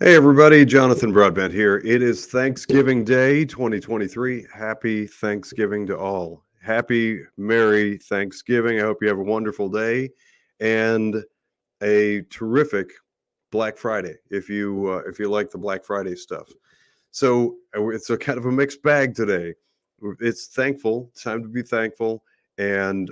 Hey everybody, Jonathan Broadbent here. It is Thanksgiving Day 2023. Happy Thanksgiving to all. Happy Merry Thanksgiving. I hope you have a wonderful day and a terrific Black Friday if you like the Black Friday stuff. So it's a kind of a mixed bag today. It's thankful, time to be thankful, and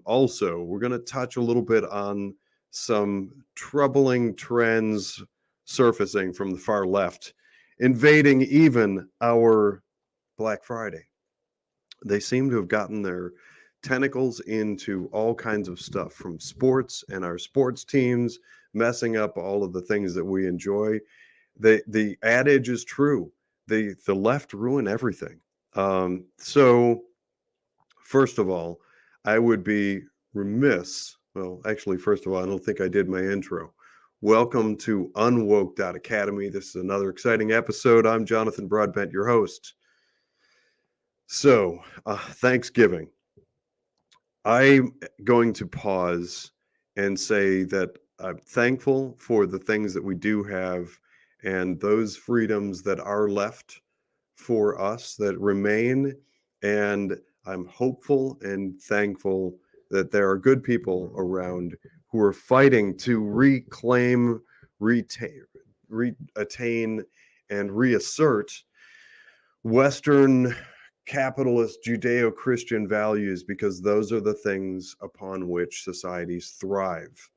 also we're going to touch a little bit on some troubling trends surfacing from the far left, invading even our Black Friday. They seem to have gotten their tentacles into all kinds of stuff from sports and our sports teams, messing up all of the things that we enjoy. The adage is true. The left ruin everything. So first of all, I would be remiss. Well, actually, first of all, I don't think I did my intro. Welcome to UnWoke.Academy. This is another exciting episode. I'm Jonathan Broadbent, your host. So, Thanksgiving. I'm going to pause and say that I'm thankful for the things that we do have and those freedoms that are left for us that remain. And I'm hopeful and thankful that there are good people around who are fighting to reclaim, attain, and reassert Western capitalist Judeo-Christian values, because those are the things upon which societies thrive.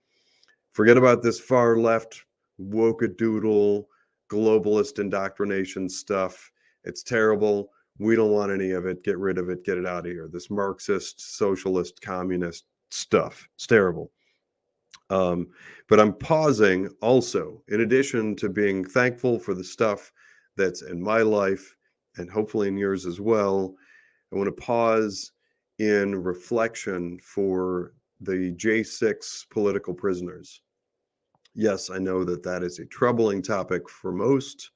Forget about this far left woke-a-doodle globalist indoctrination stuff. It's terrible. We don't want any of it. Get rid of it. Get it out of here. This Marxist, socialist, communist stuff. It's terrible. But I'm pausing also, in addition to being thankful for the stuff that's in my life and hopefully in yours as well. I want to pause in reflection for the J6 political prisoners. Yes, I know that that is a troubling topic for most.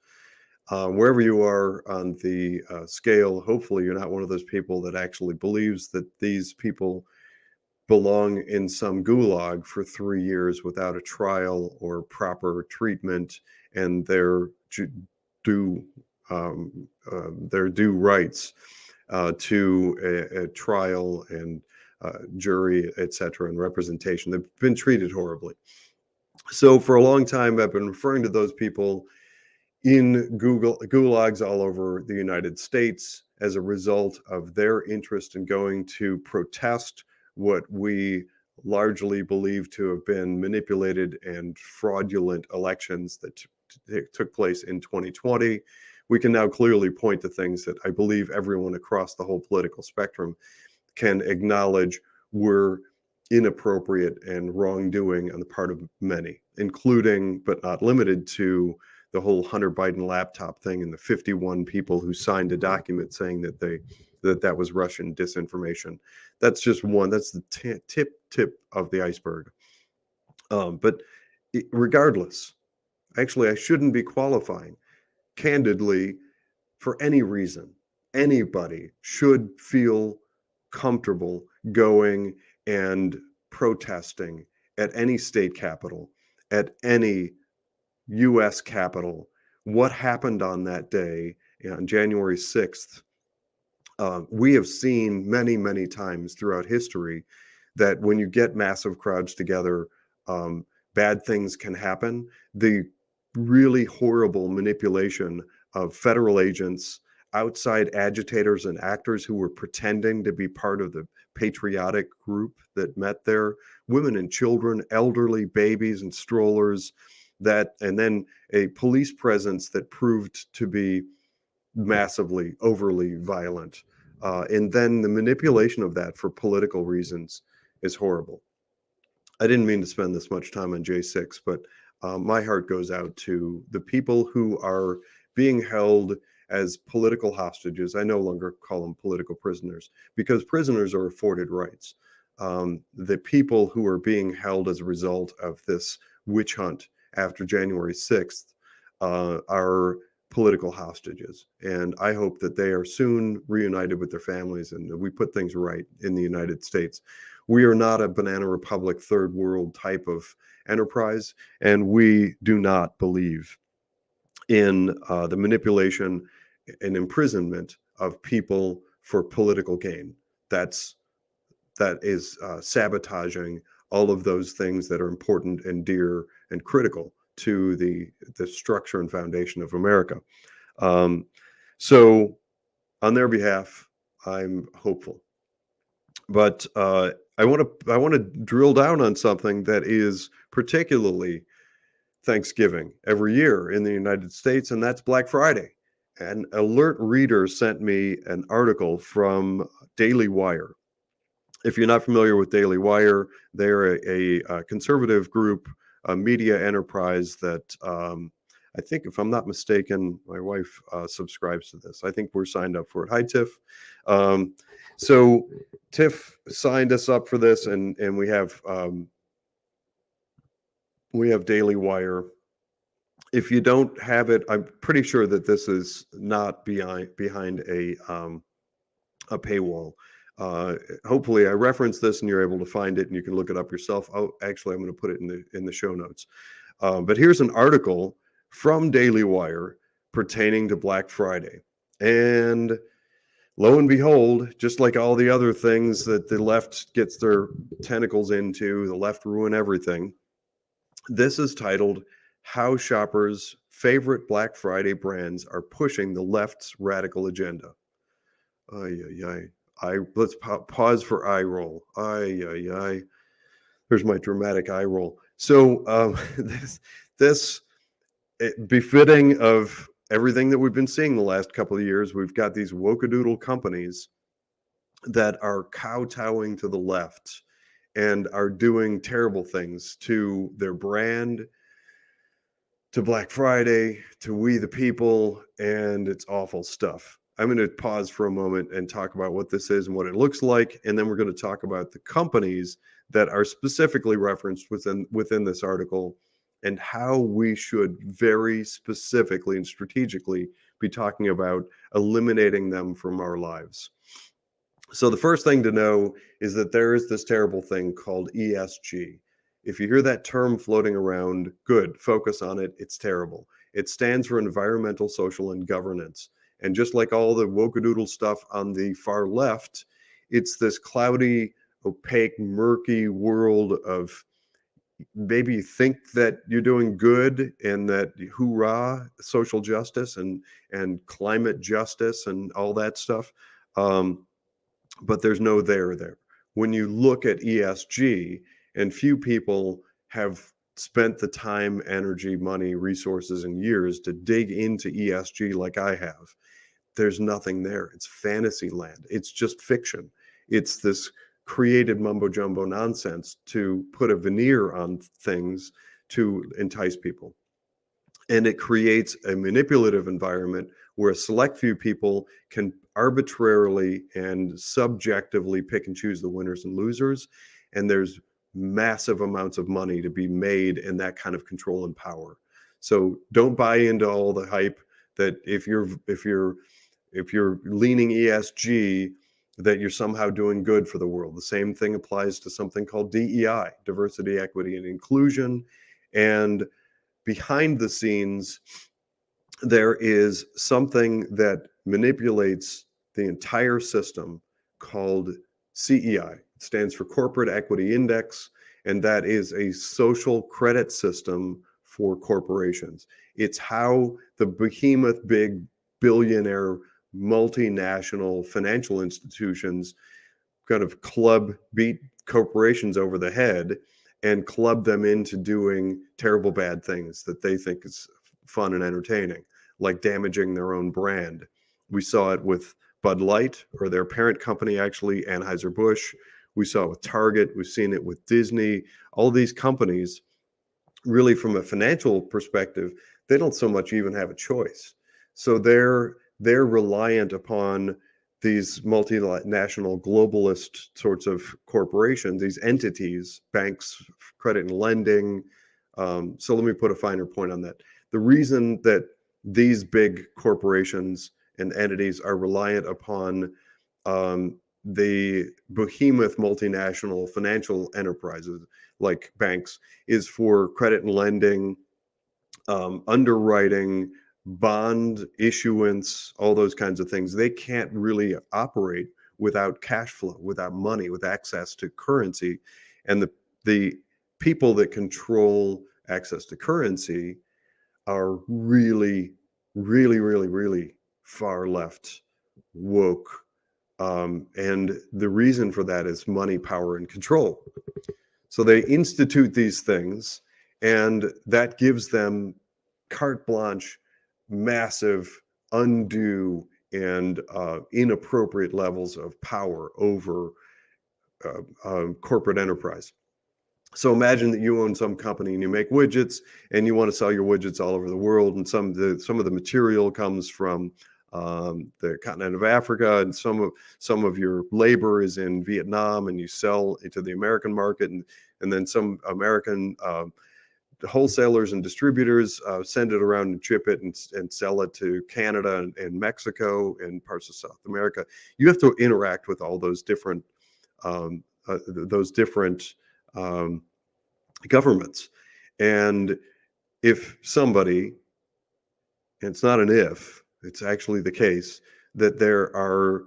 Wherever you are on the scale, hopefully you're not one of those people that actually believes that these people belong in some gulag for 3 years without a trial or proper treatment and their due rights to a trial and jury, etc., and representation. They've been treated horribly. So for a long time, I've been referring to those people in gulags all over the United States as a result of their interest in going to protest what we largely believe to have been manipulated and fraudulent elections that took place in 2020. We can now clearly point to things that I believe everyone across the whole political spectrum can acknowledge were inappropriate and wrongdoing on the part of many, including but not limited to the whole Hunter Biden laptop thing and the 51 people who signed a document saying that that was Russian disinformation. That's just one. That's the tip of the iceberg. But regardless, actually, I shouldn't be qualifying. Candidly, for any reason, anybody should feel comfortable going and protesting at any state capitol, at any U.S. capitol. What happened on that day, on January 6th, we have seen many, many times throughout history that when you get massive crowds together, bad things can happen. The really horrible manipulation of federal agents, outside agitators and actors who were pretending to be part of the patriotic group that met there, women and children, elderly, babies and strollers, and then a police presence that proved to be massively, overly violent. And then the manipulation of that for political reasons is horrible. I didn't mean to spend this much time on J6, but my heart goes out to the people who are being held as political hostages. I no longer call them political prisoners because prisoners are afforded rights. The people who are being held as a result of this witch hunt after January 6th are political hostages. And I hope that they are soon reunited with their families and we put things right in the United States. We are not a banana republic, third world type of enterprise, and we do not believe in the manipulation and imprisonment of people for political gain. That is sabotaging all of those things that are important and dear and critical to the structure and foundation of America. So on their behalf, I'm hopeful. But I want to drill down on something that is particularly Thanksgiving every year in the United States, and that's Black Friday. An alert reader sent me an article from Daily Wire. If you're not familiar with Daily Wire, they're a conservative group, a media enterprise that I think, if I'm not mistaken, my wife subscribes to this. I think we're signed up for it. Hi, Tiff. So Tiff signed us up for this, and we have Daily Wire. If you don't have it, I'm pretty sure that this is not behind a paywall. Hopefully I reference this and you're able to find it and you can look it up yourself. Oh, actually, I'm going to put it in the show notes. But here's an article from Daily Wire pertaining to Black Friday. And lo and behold, just like all the other things that the left gets their tentacles into, the left ruin everything. This is titled, "How Shoppers' Favorite Black Friday Brands Are Pushing the Left's Radical Agenda." Let's pause for eye roll. There's my dramatic eye roll. So this befitting of everything that we've been seeing the last couple of years. We've got these wokadoodle companies that are kowtowing to the left and are doing terrible things to their brand, to Black Friday, to we the people, and it's awful stuff. I'm going to pause for a moment and talk about what this is and what it looks like, and then we're going to talk about the companies that are specifically referenced within this article and how we should very specifically and strategically be talking about eliminating them from our lives. So the first thing to know is that there is this terrible thing called ESG. If you hear that term floating around, good, focus on it. It's terrible. It stands for environmental, social, and governance. And just like all the wokadoodle stuff on the far left, it's this cloudy, opaque, murky world of maybe you think that you're doing good and that hoorah, social justice and climate justice and all that stuff. But there's no there. When you look at ESG, and few people have spent the time, energy, money, resources, and years to dig into ESG like I have, there's nothing there. It's fantasy land. It's just fiction. It's this created mumbo jumbo nonsense to put a veneer on things to entice people. And it creates a manipulative environment where a select few people can arbitrarily and subjectively pick and choose the winners and losers. And there's massive amounts of money to be made in that kind of control and power. So don't buy into all the hype that if you're leaning ESG, that you're somehow doing good for the world. The same thing applies to something called DEI, diversity, equity, and inclusion. And behind the scenes, there is something that manipulates the entire system called CEI. It stands for Corporate Equity Index, and that is a social credit system for corporations. It's how the behemoth big billionaire multinational financial institutions kind of beat corporations over the head and club them into doing terrible bad things that they think is fun and entertaining, like damaging their own brand. We saw it with Bud Light, or their parent company, actually, Anheuser-Busch. We saw it with Target. We've seen it with Disney. All these companies, really from a financial perspective, they don't so much even have a choice. So they're reliant upon these multinational globalist sorts of corporations, these entities, banks, credit and lending. So let me put a finer point on that. The reason that these big corporations and entities are reliant upon the behemoth multinational financial enterprises like banks is for credit and lending, underwriting, bond issuance, all those kinds of things. They can't really operate without cash flow, without money, with access to currency. And the people that control access to currency are really, really, really, really far left, woke. And the reason for that is money, power, and control. So they institute these things, and that gives them carte blanche, massive, undue, and inappropriate levels of power over corporate enterprise. So imagine that you own some company and you make widgets, and you want to sell your widgets all over the world. And some of the material comes from the continent of Africa, and some of your labor is in Vietnam, and you sell into the American market, and then some American wholesalers and distributors send it around and ship it and sell it to Canada and Mexico and parts of South America. You have to interact with all those different governments. And if somebody, and it's not an if, it's actually the case, that there are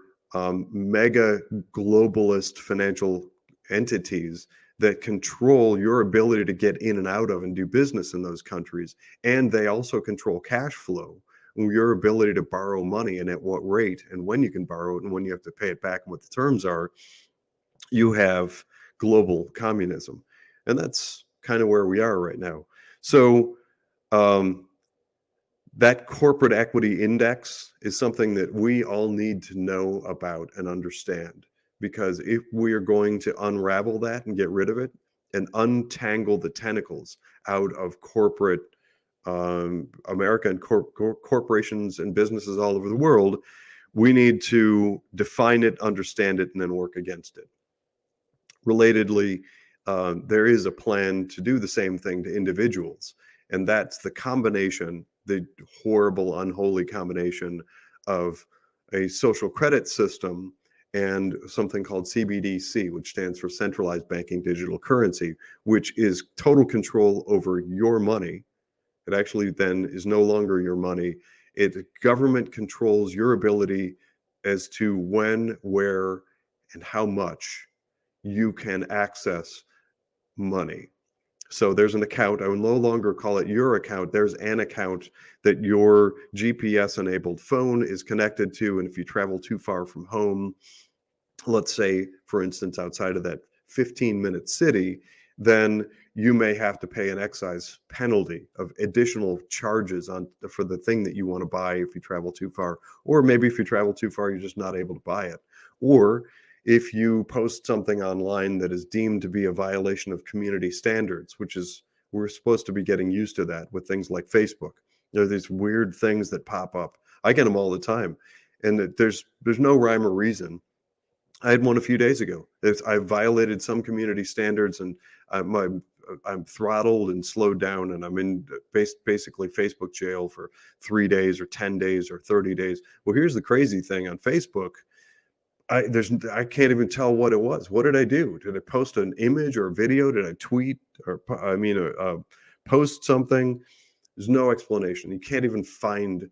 mega globalist financial entities that control your ability to get in and out of and do business in those countries, and they also control cash flow, your ability to borrow money and at what rate and when you can borrow it and when you have to pay it back and what the terms are, you have global communism. And that's kind of where we are right now. So that corporate equity index is something that we all need to know about and understand, because if we are going to unravel that and get rid of it and untangle the tentacles out of corporate American corporations and businesses all over the world, we need to define it, understand it, and then work against it. Relatedly, there is a plan to do the same thing to individuals, and that's the combination, the horrible, unholy combination of a social credit system and something called CBDC, which stands for Centralized Banking Digital Currency, which is total control over your money. It actually then is no longer your money. Government controls your ability as to when, where, and how much you can access money. So there's an account. I will no longer call it your account. There's an account that your GPS-enabled phone is connected to. And if you travel too far from home, let's say, for instance, outside of that 15-minute city, then you may have to pay an excise penalty of additional charges for the thing that you want to buy if you travel too far. Or maybe if you travel too far, you're just not able to buy it. Or if you post something online that is deemed to be a violation of community standards, which is, we're supposed to be getting used to that with things like Facebook. There are these weird things that pop up. I get them all the time. And there's no rhyme or reason. I had one a few days ago. I violated some community standards, and I'm throttled and slowed down, and I'm in basically Facebook jail for 3 days or 10 days or 30 days. Well, here's the crazy thing on Facebook. I can't even tell what it was. What did I do? Did I post an image or a video? Did I tweet or post something? There's no explanation. You can't even find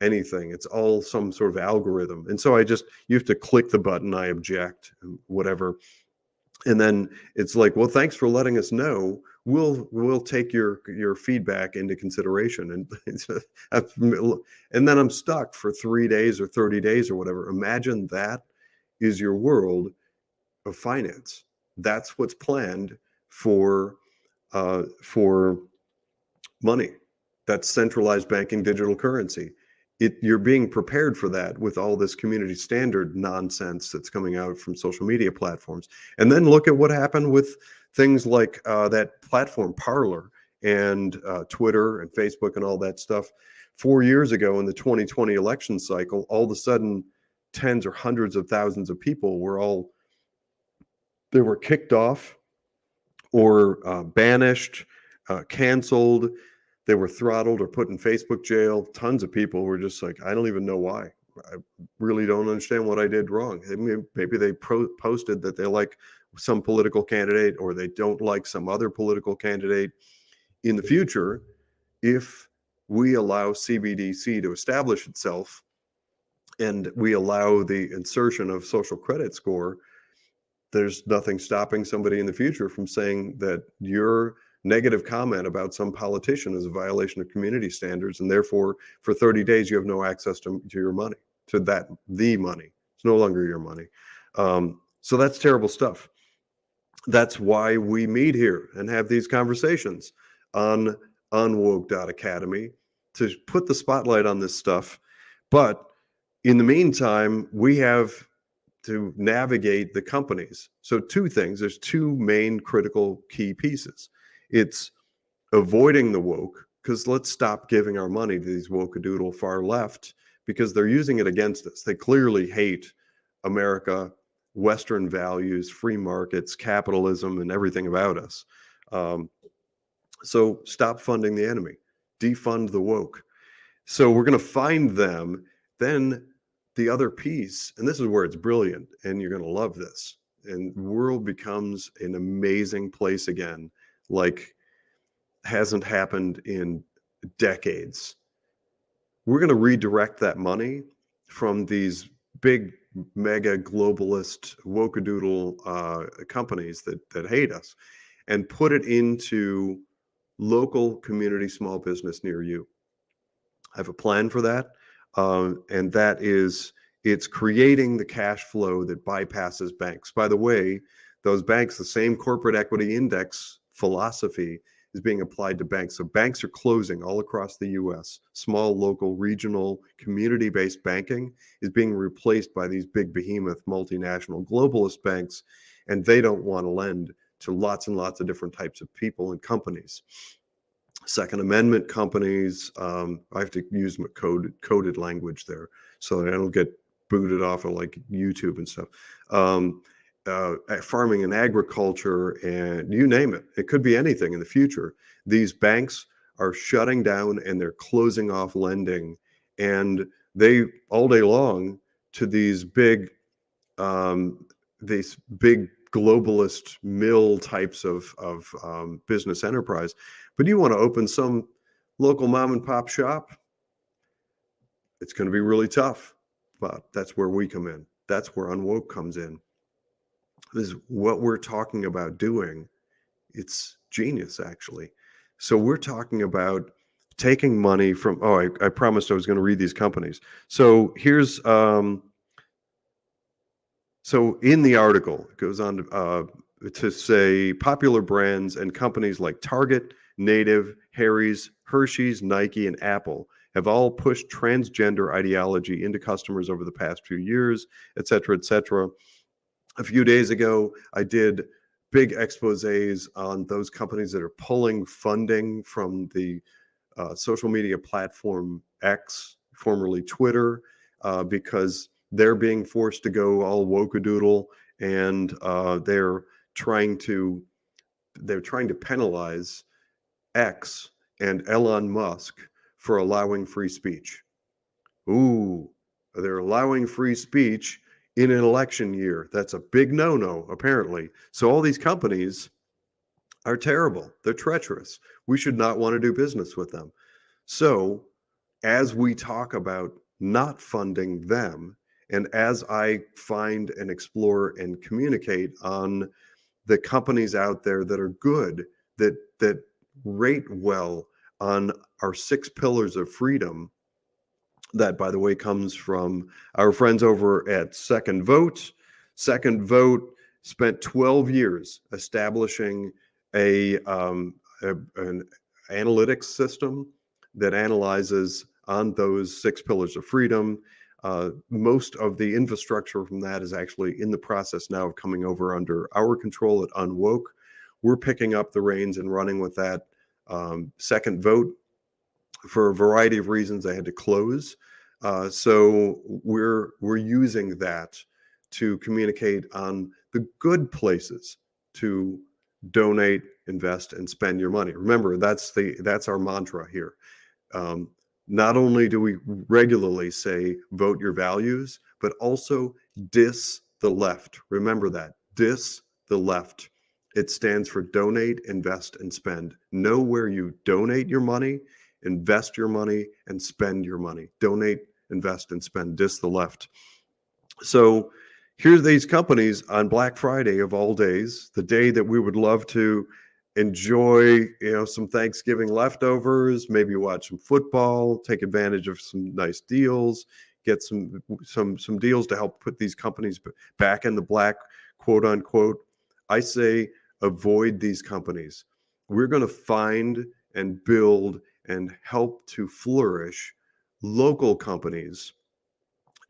anything. It's all some sort of algorithm. And so you have to click the button, I object, whatever. And then it's like, well, thanks for letting us know. We'll take your feedback into consideration. And then I'm stuck for 3 days or 30 days or whatever. Imagine that is your world of finance. That's what's planned for money. That's centralized banking digital currency. You're being prepared for that with all this community standard nonsense that's coming out from social media platforms. And then look at what happened with things like that platform Parler and Twitter and Facebook and all that stuff. 4 years ago in the 2020 election cycle, all of a sudden, tens or hundreds of thousands of people were kicked off or banished, canceled. They were throttled or put in Facebook jail. Tons of people were just like, I don't even know why. I really don't understand what I did wrong. I mean, maybe they posted that they like some political candidate or they don't like some other political candidate. In the future, if we allow CBDC to establish itself, and we allow the insertion of social credit score, there's nothing stopping somebody in the future from saying that your negative comment about some politician is a violation of community standards, and therefore for 30 days you have no access to your money, to the money. It's no longer your money. So that's terrible stuff. That's why we meet here and have these conversations on UnWoke.academy, to put the spotlight on this stuff. But in the meantime, we have to navigate the companies. So two things, there's two main critical key pieces. It's avoiding the woke, because let's stop giving our money to these woke-a-doodle far left, because they're using it against us. They clearly hate America, Western values, free markets, capitalism, and everything about us. So stop funding the enemy, defund the woke. So we're going to find them. Then the other piece, and this is where it's brilliant, and you're going to love this, and the world becomes an amazing place again, like hasn't happened in decades. We're going to redirect that money from these big mega globalist woke-a-doodle companies that hate us, and put it into local community small business near you. I have a plan for that. And that is, it's creating the cash flow that bypasses banks. By the way, those banks, the same corporate equity index philosophy is being applied to banks. So banks are closing all across the US. Small, local, regional, community-based banking is being replaced by these big behemoth multinational globalist banks, and they don't want to lend to lots and lots of different types of people and companies. Second Amendment companies, I have to use my coded language there so that I don't get booted off of like YouTube and stuff. Farming and agriculture, and you name it. It could be anything in the future. These banks are shutting down and they're closing off lending, and they all day long to these big globalist mill types of business enterprise. But you want to open some local mom and pop shop, it's going to be really tough. But that's where we come in. That's where UnWoke comes in. This is what we're talking about doing. It's genius, actually. So we're talking about taking money from, I promised I was going to read these companies. So here's, so in the article, it goes on to say popular brands and companies like Target, Native, Harry's, Hershey's, Nike, and Apple have all pushed transgender ideology into customers over the past few years, et cetera, et cetera. A few days ago, I did big exposés on those companies that are pulling funding from the social media platform X, formerly Twitter, because they're being forced to go all woke-a-doodle, and they're trying to penalize X and Elon Musk for allowing free speech. Ooh, they're allowing free speech in an election year. That's a big no-no, apparently. So all these companies are terrible. They're treacherous. We should not want to do business with them. So as we talk about not funding them, and as I find and explore and communicate on the companies out there that are good, that rate well on our 6 pillars of freedom, that, by the way, comes from our friends over at Second Vote. Second Vote spent 12 years establishing an analytics system that analyzes on those 6 pillars of freedom. Most of the infrastructure from that is actually in the process now of coming over under our control at UnWoke. We're picking up the reins and running with that. Second Vote, for a variety of reasons, they had to close. So we're using that to communicate on the good places to donate, invest, and spend your money. Remember, that's our mantra here. Not only do we regularly say vote your values, but also diss the left. Remember that, diss the left. It stands for donate, invest, and spend. Know where you donate your money invest your money and spend your money. Donate, invest, and spend. Diss the left. So here's these companies on Black Friday of all days, the day that we would love to enjoy, some Thanksgiving leftovers, maybe watch some football, take advantage of some nice deals, get some deals to help put these companies back in the black, quote unquote. I say avoid these companies. We're going to find and build and help to flourish local companies.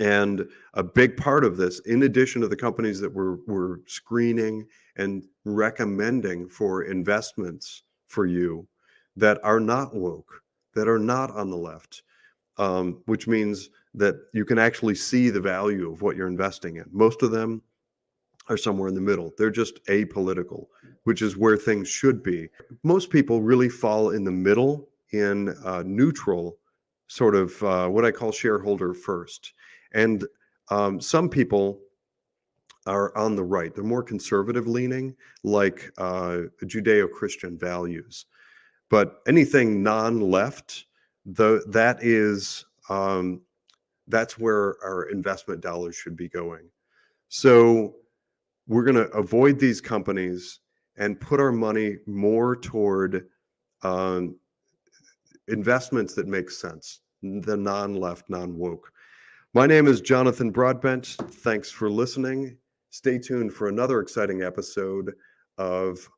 And a big part of this, in addition to the companies that we're screening and recommending for investments for you that are not woke, that are not on the left, which means that you can actually see the value of what you're investing in. Most of them are somewhere in the middle. They're just apolitical, which is where things should be. Most people really fall in the middle, in neutral, sort of what I call shareholder first. And some people are on the right. They're more conservative leaning, like Judeo-Christian values. But anything non-left, that's where our investment dollars should be going. So we're going to avoid these companies and put our money more toward investments that make sense, the non-left, non-woke. My name is Jonathan Broadbent. Thanks for listening. Stay tuned for another exciting episode of